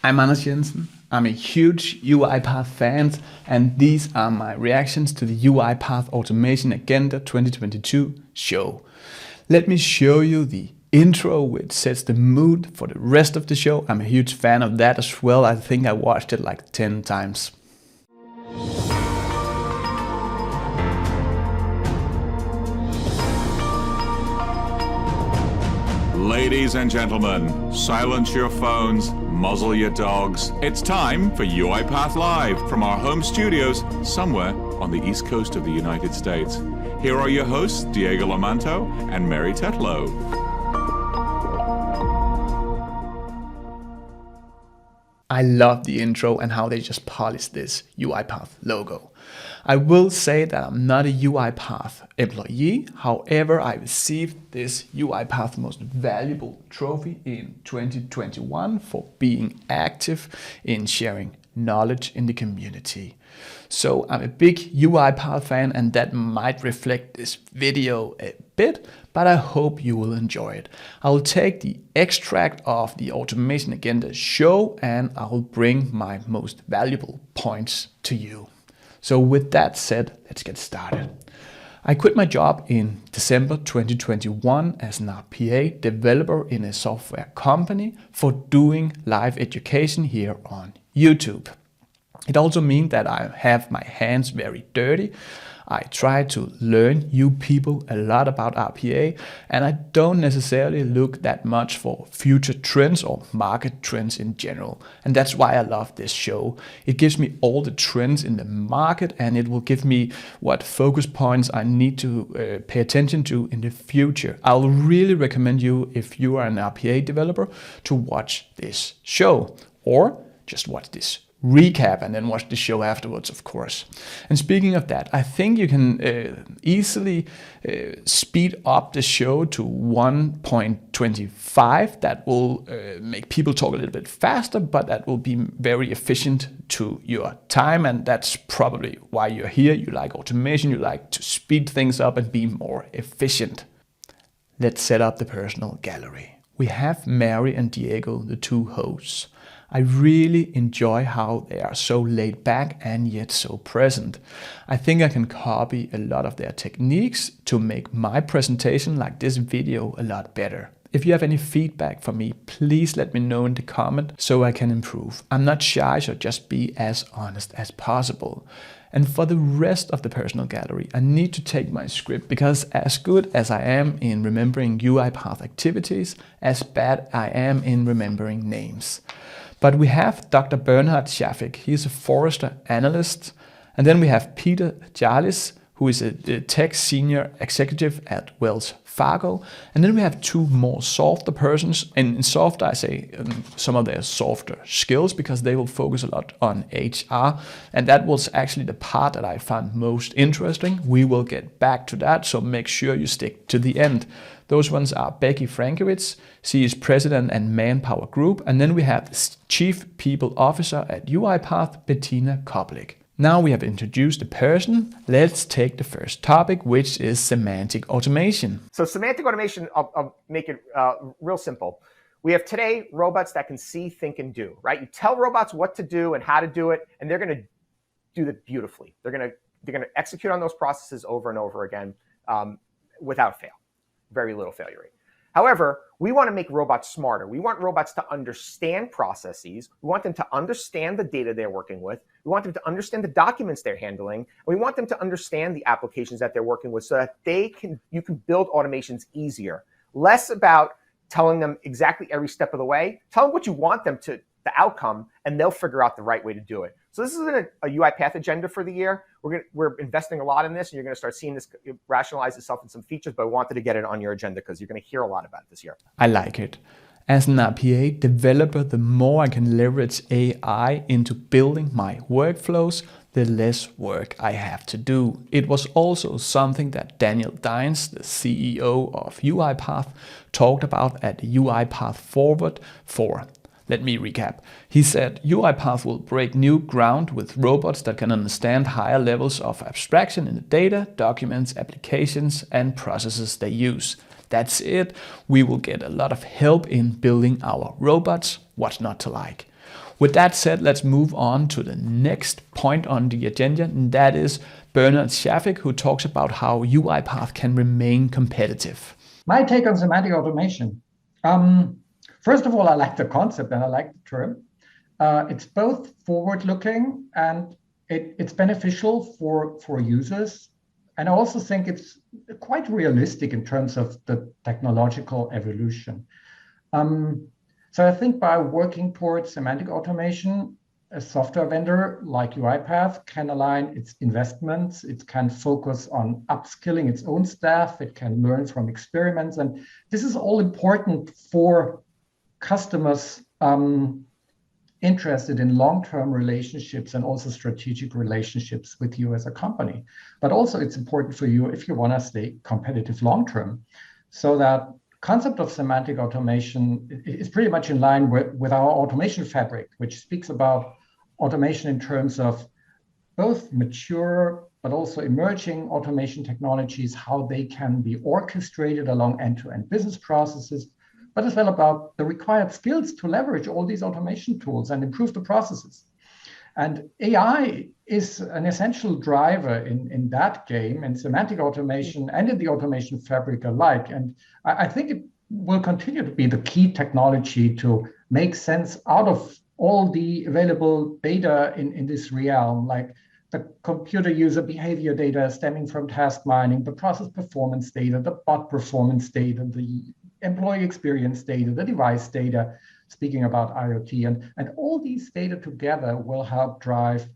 I'm Jensen. I'm a huge UiPath fan, and these are my reactions to the UiPath Automation Agenda 2022 show. Let me show you the intro, which sets the mood for the rest of the show. I'm a huge fan of that as well. I think I watched it like 10 times. Ladies and gentlemen, silence your phones, muzzle your dogs. It's time for UiPath Live from our home studios somewhere on the east coast of the United States. Here are your hosts, Diego Lomanto and Mary Tetlow. I love the intro and how they just polished this UiPath logo. I will say that I'm not a UiPath employee. However, I received this UiPath Most Valuable Trophy in 2021 for being active in sharing knowledge in the community. So I'm a big UiPath fan, and that might reflect this video a bit, but I hope you will enjoy it. I'll take the extract of the Automation Agenda show and I'll bring my most valuable points to you. So with that said, let's get started. I quit my job in December 2021 as an RPA developer in a software company for doing live education here on YouTube. It also means that I have my hands very dirty. I try to learn you people a lot about RPA, and I don't necessarily look that much for future trends or market trends in general. And that's why I love this show. It gives me all the trends in the market, and it will give me what focus points I need to pay attention to in the future. I'll really recommend you, if you are an RPA developer, to watch this show, or just watch this recap and then watch the show afterwards, of course. And speaking of that, I think you can easily speed up the show to 1.25. That will make people talk a little bit faster, but that will be very efficient to your time, and that's probably why you're here. You like automation, you like to speed things up and be more efficient. Let's set up the personal gallery. We have Mary and Diego, the two hosts. I really enjoy how they are so laid back and yet so present. I think I can copy a lot of their techniques to make my presentation like this video a lot better. If you have any feedback for me, please let me know in the comment so I can improve. I'm not shy, so just be as honest as possible. And for the rest of the personal gallery, I need to take my script, because as good as I am in remembering UiPath activities, as bad I am in remembering names. But we have Dr. Bernhard Schaffrik. He's a Forrester analyst. And then we have Tsahalis, who is a tech senior executive at Wells Fargo. And then we have two more softer persons. And in softer, I say some of their softer skills, because they will focus a lot on HR. And that was actually the part that I found most interesting. We will get back to that, so make sure you stick to the end. Those ones are Becky Frankiewicz. She is president at ManpowerGroup. And then we have the chief people officer at UiPath, Bettina Koblick. Now we have introduced the person. Let's take the first topic, which is semantic automation. So semantic automation, I'll make it real simple. We have today robots that can see, think, and do, right? You tell robots what to do and how to do it, and they're going to do it beautifully. They're going to execute on those processes over and over again without fail. Very little failure rate. However, we want to make robots smarter. We want robots to understand processes. We want them to understand the data they're working with. We want them to understand the documents they're handling. And we want them to understand the applications that they're working with, so that you can build automations easier. Less about telling them exactly every step of the way. Tell them what you want them to, the outcome, and they'll figure out the right way to do it. So this isn't a UiPath agenda for the year. We're investing a lot in this, and you're going to start seeing this rationalize itself in some features, but I wanted to get it on your agenda because you're going to hear a lot about it this year. I like it. As an RPA developer, the more I can leverage AI into building my workflows, the less work I have to do. It was also something that Daniel Dines, the CEO of UiPath, talked about at the UiPath Forward for. Let me recap. He said UiPath will break new ground with robots that can understand higher levels of abstraction in the data, documents, applications, and processes they use. That's it. We will get a lot of help in building our robots. What's not to like? With that said, let's move on to the next point on the agenda, and that is Bernhard Schaffrik, who talks about how UiPath can remain competitive. My take on semantic automation. First of all, I like the concept and I like the term. It's both forward-looking and it's beneficial for users. And I also think it's quite realistic in terms of the technological evolution. So I think by working towards semantic automation, a software vendor like UiPath can align its investments, it can focus on upskilling its own staff, it can learn from experiments. And this is all important for customers interested in long-term relationships and also strategic relationships with you as a company. But also it's important for you if you want to stay competitive long-term. So that concept of semantic automation is pretty much in line with our automation fabric, which speaks about automation in terms of both mature but also emerging automation technologies, how they can be orchestrated along end-to-end business processes, but as well about the required skills to leverage all these automation tools and improve the processes. And AI is an essential driver in that game, in semantic automation and in the automation fabric alike. And I think it will continue to be the key technology to make sense out of all the available data in this realm, like the computer user behavior data stemming from task mining, the process performance data, the bot performance data, the employee experience data, the device data, speaking about IoT. And all these data together will help drive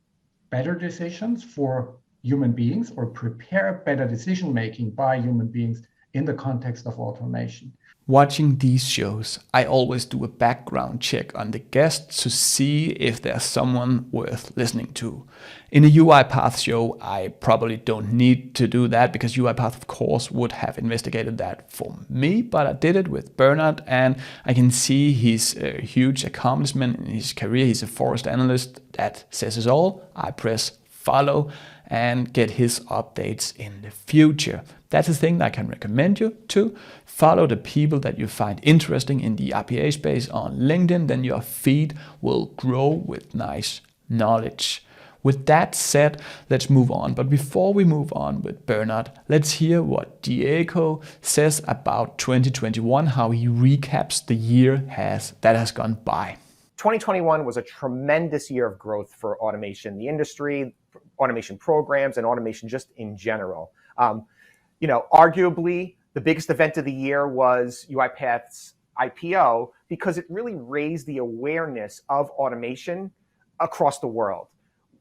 better decisions for human beings or prepare better decision-making by human beings in the context of automation. Watching these shows, I always do a background check on the guests to see if there's someone worth listening to. In a UiPath show, I probably don't need to do that because UiPath, of course, would have investigated that for me, but I did it with Bernhard, and I can see his huge accomplishment in his career. He's a Forrester analyst. That says it all. I press follow and get his updates in the future. That's a thing I can recommend you to. Follow the people that you find interesting in the RPA space on LinkedIn, then your feed will grow with nice knowledge. With that said, let's move on. But before we move on with Bernhard, let's hear what Diego says about 2021, how he recaps the year that has gone by. 2021 was a tremendous year of growth for automation, the industry, automation programs, and automation just in general. Arguably, the biggest event of the year was UiPath's IPO because it really raised the awareness of automation across the world.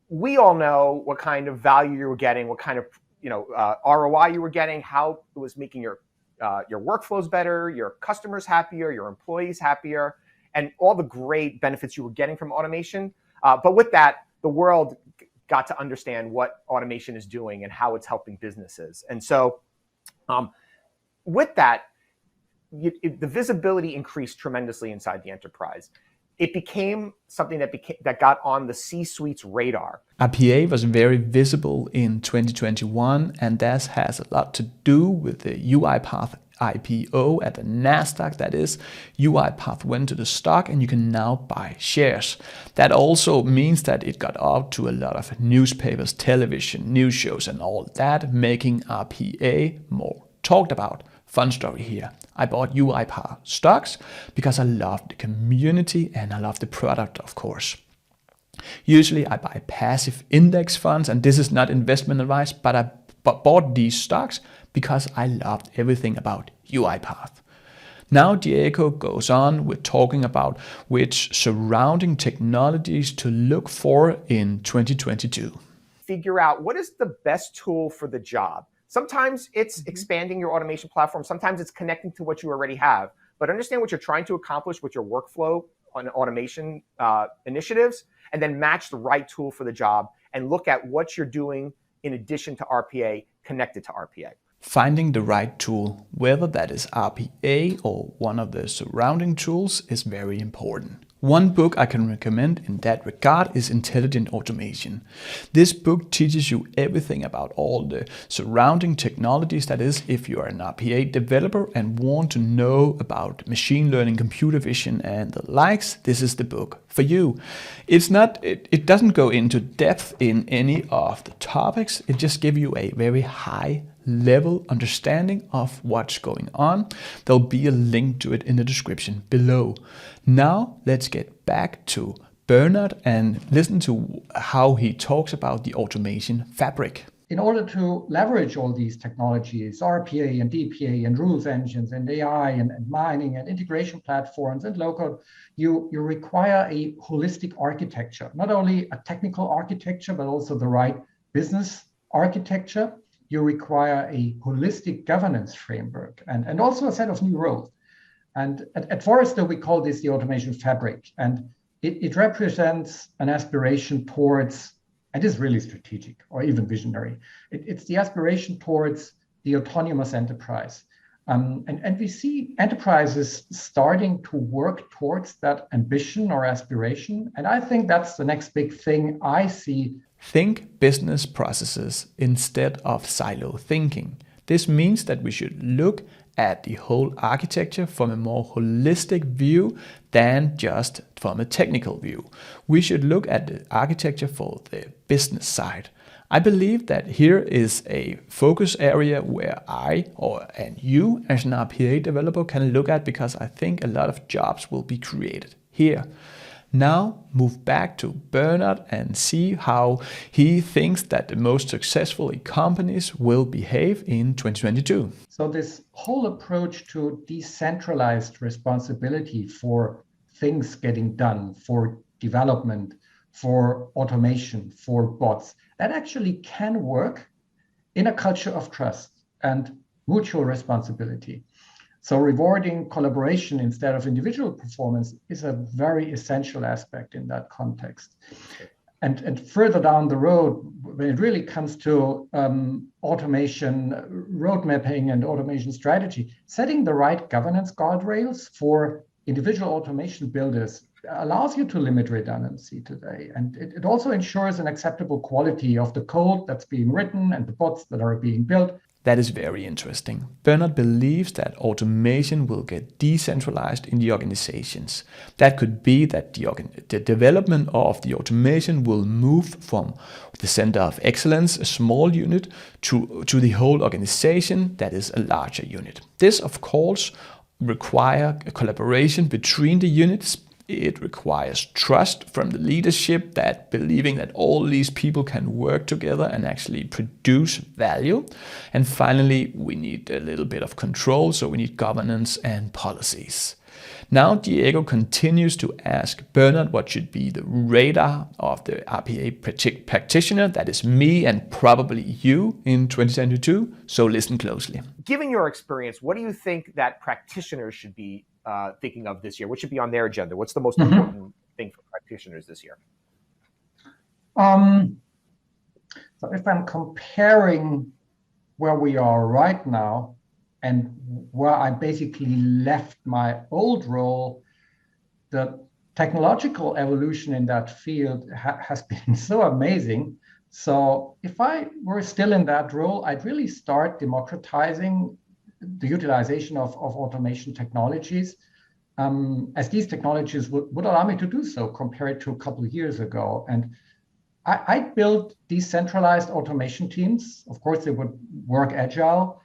We all know what kind of value you were getting, what kind of ROI you were getting, how it was making your workflows better, your customers happier, your employees happier, and all the great benefits you were getting from automation. But with that, the world got to understand what automation is doing and how it's helping businesses. And so with that, the visibility increased tremendously inside the enterprise. It became something that got on the C-suite's radar. RPA was very visible in 2021, and that has a lot to do with the UiPath IPO at the NASDAQ. That is, UiPath went to the stock and you can now buy shares. That also means that it got out to a lot of newspapers, television, news shows and all that, making RPA more talked about. Fun story here. I bought UiPath stocks because I love the community and I love the product, of course. Usually I buy passive index funds, and this is not investment advice, but I bought these stocks because I loved everything about UiPath. Now Diego goes on with talking about which surrounding technologies to look for in 2022. Figure out what is the best tool for the job. Sometimes it's expanding your automation platform. Sometimes it's connecting to what you already have. But understand what you're trying to accomplish with your workflow on automation initiatives, and then match the right tool for the job and look at what you're doing in addition to RPA, connected to RPA. Finding the right tool, whether that is RPA or one of the surrounding tools, is very important. One book I can recommend in that regard is Intelligent Automation. This book teaches you everything about all the surrounding technologies. That is, if you are an RPA developer and want to know about machine learning, computer vision and the likes, this is the book for you. It doesn't go into depth in any of the topics. It just gives you a very high level understanding of what's going on. There'll be a link to it in the description below. Now let's get back to Bernhard and listen to how he talks about the automation fabric. In order to leverage all these technologies, RPA and DPA and rules engines and AI and mining and integration platforms and low-code, you require a holistic architecture, not only a technical architecture, but also the right business architecture. You require a holistic governance framework and also a set of new roles. And at Forrester, we call this the automation fabric. And it represents an aspiration towards, and is really strategic or even visionary. It's the aspiration towards the autonomous enterprise. And we see enterprises starting to work towards that ambition or aspiration. And I think that's the next big thing I see. Think business processes instead of silo thinking. This means that we should look at the whole architecture from a more holistic view than just from a technical view. We should look at the architecture for the business side. I believe that here is a focus area where and you as an RPA developer can look at, because I think a lot of jobs will be created here. Now move back to Bernhard and see how he thinks that the most successful companies will behave in 2022. So this whole approach to decentralized responsibility for things getting done, for development, for automation, for bots, that actually can work in a culture of trust and mutual responsibility. So rewarding collaboration instead of individual performance is a very essential aspect in that context. And further down the road, when it really comes to automation, road mapping and automation strategy, setting the right governance guardrails for individual automation builders allows you to limit redundancy today. And it also ensures an acceptable quality of the code that's being written and the bots that are being built. That is very interesting. Bernhard believes that automation will get decentralized in the organizations. That could be that the development of the automation will move from the center of excellence, a small unit, to the whole organization that is a larger unit. This, of course, requires a collaboration between the units. It requires trust from the leadership, that believing that all these people can work together and actually produce value. And finally, we need a little bit of control, so we need governance and policies. Now Diego continues to ask Bernhard what should be the radar of the RPA practitioner, that is me and probably you in 2022, so listen closely. Given your experience, what do you think that practitioners should be thinking of this year? What should be on their agenda? What's the most important thing for practitioners this year? So if I'm comparing where we are right now and where I basically left my old role, the technological evolution in that field has been so amazing. So if I were still in that role, I'd really start democratizing the utilization of automation technologies, as these technologies would allow me to do so compared to a couple of years ago. And I built decentralized automation teams. Of course, they would work agile.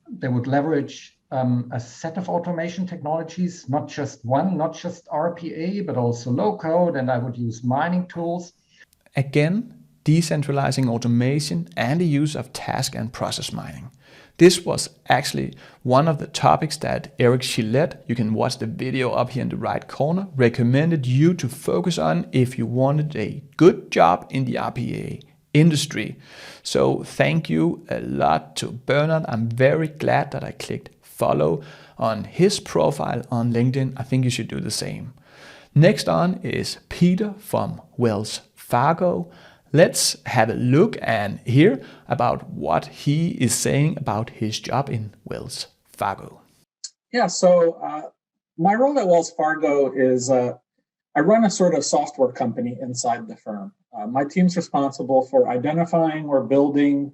They would leverage a set of automation technologies, not just one, not just RPA, but also low code. And I would use mining tools. Again, decentralizing automation and the use of task and process mining. This was actually one of the topics that Eric Gillette, you can watch the video up here in the right corner, recommended you to focus on if you wanted a good job in the RPA industry. So thank you a lot to Bernhard. I'm very glad that I clicked follow on his profile on LinkedIn. I think you should do the same. Next on is Peter from Wells Fargo. Let's have a look and hear about what he is saying about his job in Wells Fargo. Yeah, so my role at Wells Fargo is I run a sort of software company inside the firm. My team's responsible for identifying or building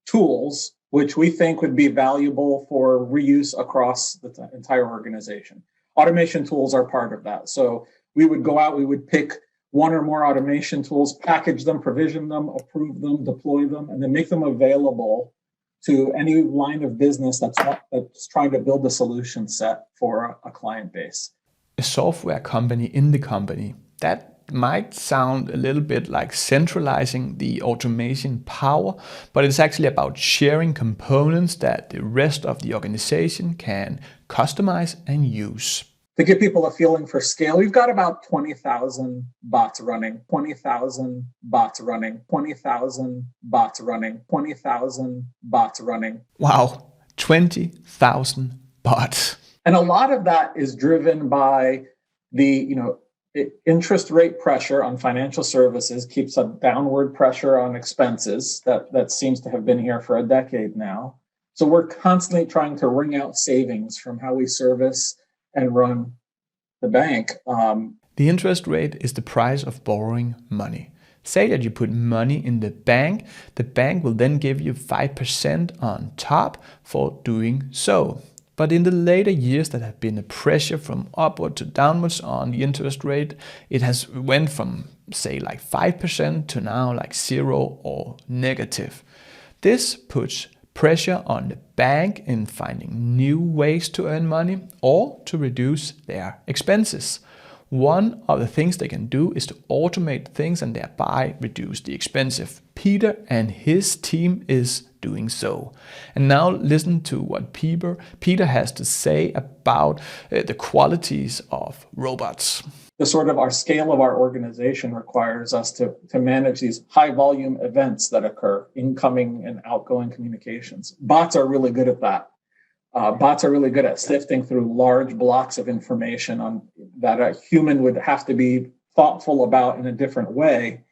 tools which we think would be valuable for reuse across the entire organization. Automation tools are part of that. So we would go out, we would pick one or more automation tools, package them, provision them, approve them, deploy them, and then make them available to any line of business that's trying to build a solution set for a client base. A software company in the company, that might sound a little bit like centralizing the automation power, but it's actually about sharing components that the rest of the organization can customize and use. To give people a feeling for scale, we've got about 20,000 bots running, 20,000 bots running, 20,000 bots running, 20,000 bots running. Wow, 20,000 bots. And a lot of that is driven by the, interest rate pressure on financial services keeps a downward pressure on expenses that seems to have been here for a decade now. So we're constantly trying to wring out savings from how we service and run the bank. The interest rate is the price of borrowing money. Say that you put money in the bank will then give you 5% on top for doing so. But in the later years, there have been a pressure from upward to downwards on the interest rate. It has went from, say, like 5% to now like 0 or negative. This puts pressure on the bank in finding new ways to earn money or to reduce their expenses. One of the things they can do is to automate things and thereby reduce the expenses. Peter and his team is doing so. And now listen to what Peter has to say about the qualities of robots. The sort of our scale of our organization requires us to manage these high volume events that occur, incoming and outgoing communications. Bots are really good at that. Bots are really good at sifting through large blocks of information that a human would have to be thoughtful about in a different way,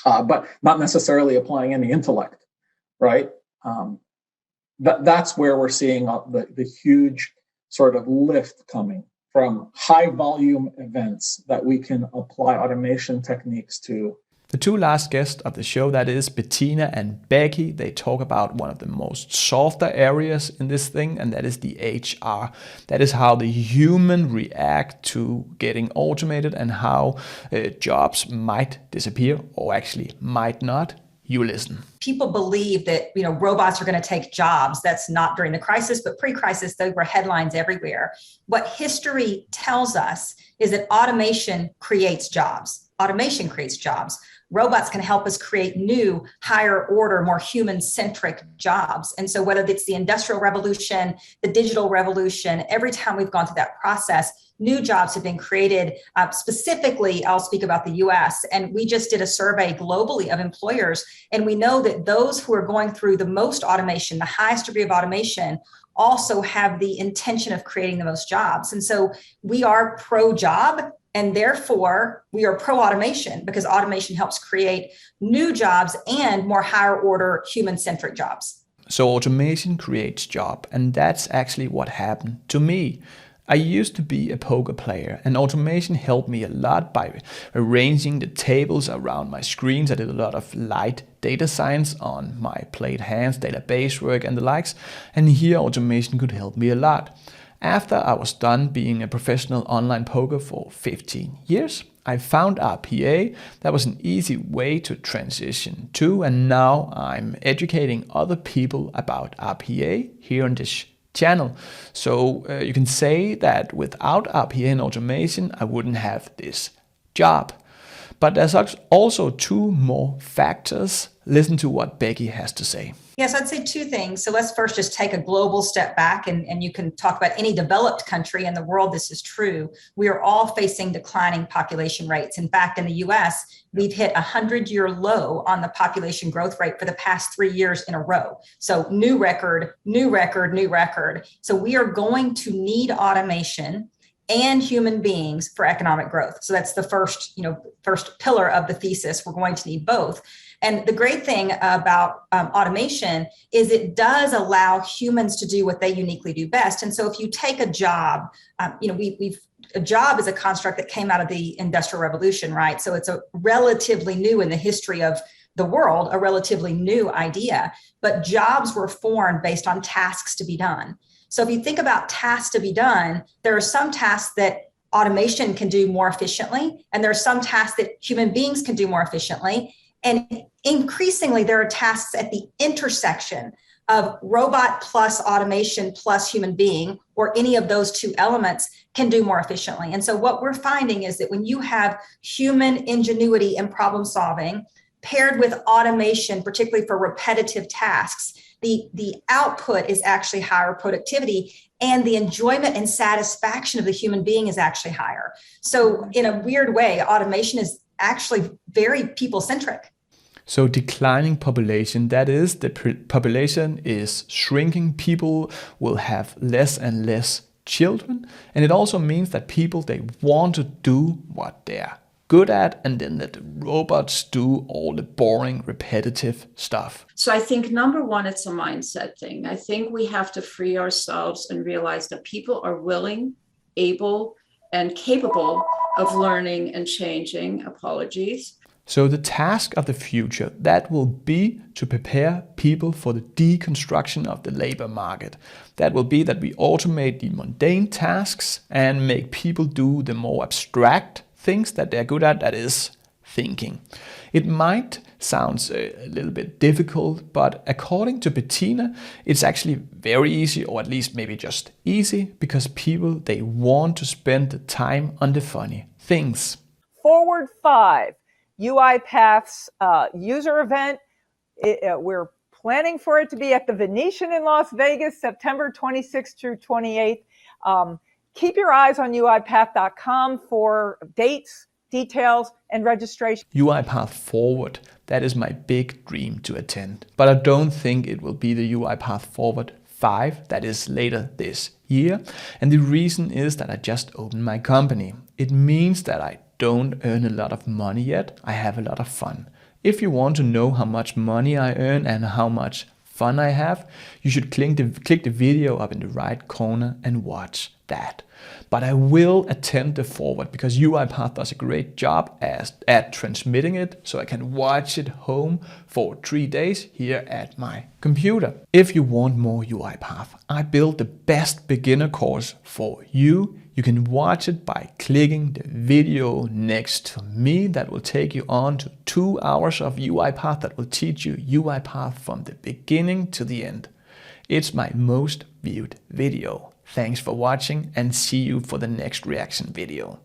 but not necessarily applying any intellect, right? That's where we're seeing the huge sort of lift coming from high volume events that we can apply automation techniques to. The two last guests of the show, that is Bettina and Becky, they talk about one of the most softer areas in this thing, and that is the HR. That is how the human react to getting automated and how jobs might disappear or actually might not. You listen. People believe that robots are going to take jobs. That's not during the crisis, but pre-crisis, there were headlines everywhere. What history tells us is that automation creates jobs. Automation creates jobs. Robots can help us create new, higher order, more human-centric jobs. And so whether it's the Industrial Revolution, the digital revolution, every time we've gone through that process, new jobs have been created. Specifically, I'll speak about the US, and we just did a survey globally of employers, and we know that those who are going through the most automation, the highest degree of automation, also have the intention of creating the most jobs. And so we are pro-job, and therefore we are pro-automation because automation helps create new jobs and more higher order human-centric jobs. So automation creates job, and that's actually what happened to me. I used to be a poker player, and automation helped me a lot by arranging the tables around my screens. I did a lot of light data science on my played hands, database work and the likes, and here automation could help me a lot. After I was done being a professional online poker for 15 years, I found RPA. That was an easy way to transition to, and now I'm educating other people about RPA here on this channel. So you can say that without RPA and automation, I wouldn't have this job. But there's also two more factors. Listen to what Becky has to say. Yes, I'd say two things. So let's first just take a global step back, and you can talk about any developed country in the world. This is true. We are all facing declining population rates. In fact, in the US, we've hit a 100-year low on the population growth rate for the past 3 years in a row. So new record, new record, new record. So we are going to need automation and human beings for economic growth. So that's the first pillar of the thesis. We're going to need both. And the great thing about automation is it does allow humans to do what they uniquely do best. And so if you take a job, a job is a construct that came out of the Industrial Revolution, right? So it's a relatively new in the history of the world, a relatively new idea, but jobs were formed based on tasks to be done. So if you think about tasks to be done, there are some tasks that automation can do more efficiently, and there are some tasks that human beings can do more efficiently. And increasingly, there are tasks at the intersection of robot plus automation plus human being, or any of those two elements can do more efficiently. And so what we're finding is that when you have human ingenuity and problem solving paired with automation, particularly for repetitive tasks, the output is actually higher productivity, and the enjoyment and satisfaction of the human being is actually higher. So in a weird way, automation is actually very people-centric. So declining population, that is, the population is shrinking, people will have less and less children, and it also means that people, they want to do what they're good at, and then let the robots do all the boring, repetitive stuff. So I think number one, it's a mindset thing. I think we have to free ourselves and realize that people are willing, able, and capable of learning and changing. Apologies. So the task of the future, that will be to prepare people for the deconstruction of the labor market. That will be that we automate the mundane tasks and make people do the more abstract things that they're good at, that is thinking. It might sound a little bit difficult, but according to Bettina, it's actually very easy, or at least maybe just easy, because people, they want to spend the time on the funny things. Forward 5, UiPath's user event. We're planning for it to be at the Venetian in Las Vegas, September 26th through 28th. Keep your eyes on UiPath.com for dates, details, and registration. UiPath Forward, that is my big dream to attend. But I don't think it will be the UiPath Forward 5, that is later this year. And the reason is that I just opened my company. It means that I don't earn a lot of money yet. I have a lot of fun. If you want to know how much money I earn and how much fun I have, you should click the video up in the right corner and watch that. But I will attend the Forward because UiPath does a great job at transmitting it, so I can watch it home for 3 days here at my computer. If you want more UiPath, I built the best beginner course for you. You can watch it by clicking the video next to me. That will take you on to 2 hours of UiPath that will teach you UiPath from the beginning to the end. It's my most viewed video. Thanks for watching, and see you for the next reaction video.